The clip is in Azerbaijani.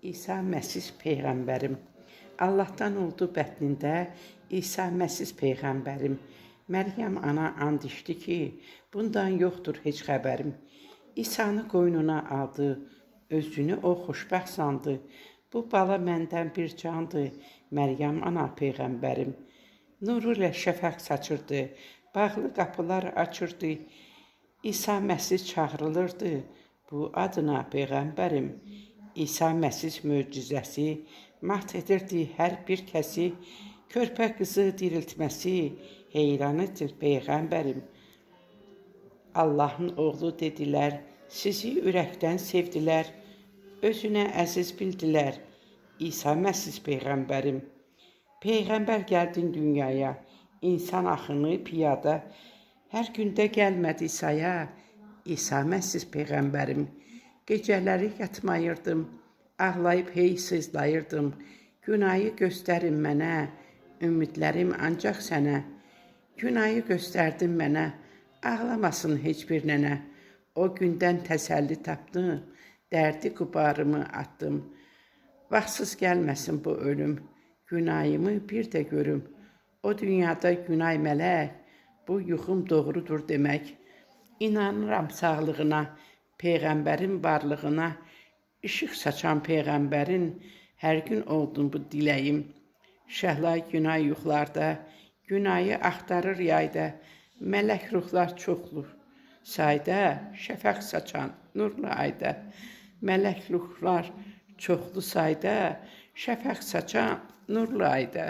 İsa Məsih Peyğəmbərim. Allahdan oldu bətnində İsa Məsih Peyğəmbərim. Məryəm ana and içdi ki, bundan yoxdur heç xəbərim. İsanı qoynuna aldı, özünü o xoşbəxt sandı. Bu bala məndən bir candı, Məryəm ana Peyğəmbərim. Nuru ilə şəfəq saçırdı, bağlı qapılar açırdı. İsa Məsih çağırılırdı, bu adına Peyğəmbərim. İsa Məsih möcüzəsi mat edirdi hər bir kəsi. Körpə qızı diriltməsi heyran edir Peyğəmbərim. Allahın oğlu dedilər, sizi ürəkdən sevdilər. Özünə əziz bildilər, İsa Məsih Peyğəmbərim. Peyğəmbər gəldin dünyaya, insan axını piyada. Hər gündə gəlmədi İsa'ya, İsa Məsih Peyğəmbərim. Gecələri yatmayırdım, ağlayıb hey sızlayırdım. Günahı göstərin mənə, ümidlərim ancaq sənə. Günahı göstərdin mənə, ağlamasın heç bir nənə. O gündən təsəlli tapdım, dərdi qubarımı atdım. Vaxtsız gəlməsin bu ölüm, günahımı bir də görüm. O dünyada günah mələk, bu yuxum doğrudur demək. İnanıram sağlığına, Peyğəmbərin varlığına. İşıq saçan Peyğəmbərin hər gün oldun bu diləyim. Şəhla günah yuxlarda, günahı axtarır yayda. Mələk ruhlar çoxlu sayda, şəfəq saçan nurlu ayda. Mələk ruhlar çoxlu sayda, şəfəq saçan nurlu ayda.